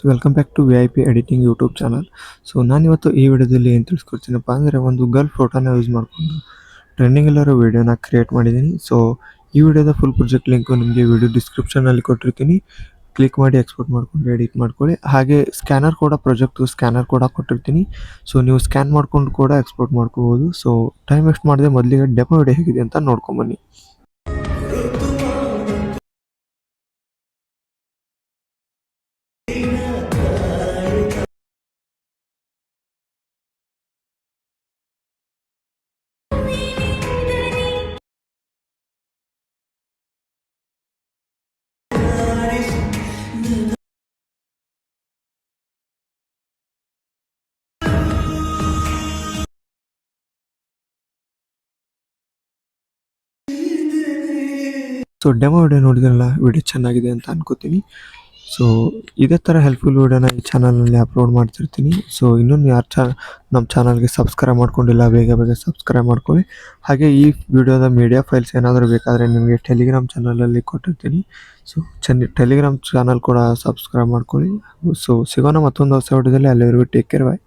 Welcome back to VIP editing YouTube channel. ನಾನಿವತ್ತು ಈ ವಿಡಿಯೋದಲ್ಲಿ ಏನು ತಿಳಿಸ್ಕೊಡ್ತೀನಪ್ಪ ಅಂದರೆ ಒಂದು ಗರ್ಲ್ ಫೋಟೋನ ಯೂಸ್ ಮಾಡಿಕೊಂಡು ಟ್ರೆಂಡಿಂಗ್ ಎಲ್ಲರೋ ವಿಡಿಯೋನ ಕ್ರಿಯೇಟ್ ಮಾಡಿದ್ದೀನಿ. ಈ ವಿಡಿಯೋದ ಫುಲ್ ಪ್ರಾಜೆಕ್ಟ್ ಲಿಂಕು ನಿಮಗೆ ವಿಡಿಯೋ ಡಿಸ್ಕ್ರಿಪ್ಷನಲ್ಲಿ ಕೊಟ್ಟಿರ್ತೀನಿ. ಕ್ಲಿಕ್ ಮಾಡಿ ಎಕ್ಸ್ಪೋರ್ಟ್ ಮಾಡ್ಕೊಂಡು ಎಡಿಟ್ ಮಾಡ್ಕೊಳ್ಳಿ. ಹಾಗೆ ಸ್ಕ್ಯಾನರ್ ಕೂಡ ಕೊಟ್ಟಿರ್ತೀನಿ. ನೀವು ಸ್ಕ್ಯಾನ್ ಮಾಡ್ಕೊಂಡು ಕೂಡ ಎಕ್ಸ್ಪೋರ್ಟ್ ಮಾಡ್ಕೋಬೋದು. ಟೈಮ್ ವೇಸ್ಟ್ ಮಾಡದೆ ಮೊದಲಿಗೆ ಡೆಮೋ ವಿಡಿಯೋ ಹೇಗಿದೆ ಅಂತ ನೋಡ್ಕೊಂಬನ್ನಿ. ಡೆಮೋ ವಿಡಿಯೋ ನೋಡಿದ್ರಲ್ಲ, ವಿಡಿಯೋ ಚೆನ್ನಾಗಿದೆ ಅಂತ ಅನ್ಕೋತೀನಿ. ಇದೇ ಥರ ಹೆಲ್ಪ್ಫುಲ್ ವಿಡಿಯೋನ ಈ ಚಾನಲ್ನಲ್ಲಿ ಅಪ್ಲೋಡ್ ಮಾಡ್ತಿರ್ತೀನಿ. ಇನ್ನೊಂದು ಯಾರು ನಮ್ಮ ಚಾನಲ್ಗೆ ಸಬ್ಸ್ಕ್ರೈಬ್ ಮಾಡ್ಕೊಂಡಿಲ್ಲ, ಬೇಗ ಸಬ್ಸ್ಕ್ರೈಬ್ ಮಾಡ್ಕೊಳ್ಳಿ. ಹಾಗೆ ಈ ವಿಡಿಯೋದ ಮೀಡಿಯಾ ಫೈಲ್ಸ್ ಏನಾದರೂ ಬೇಕಾದರೆ ನಿಮಗೆ ಟೆಲಿಗ್ರಾಮ್ ಚಾನಲಲ್ಲಿ ಕೊಟ್ಟಿರ್ತೀನಿ. ಟೆಲಿಗ್ರಾಮ್ ಚಾನಲ್ ಕೂಡ ಸಬ್ಸ್ಕ್ರೈಬ್ ಮಾಡ್ಕೊಳ್ಳಿ. ಸಿಗೋಣ ಮತ್ತೊಂದು ಹೊಸ ವಿಡಿಯೋದಲ್ಲಿ. ಅಲ್ಲಿವರೆಗೂ ಟೇಕ್ ಕೇರ್, ಬಾಯ್.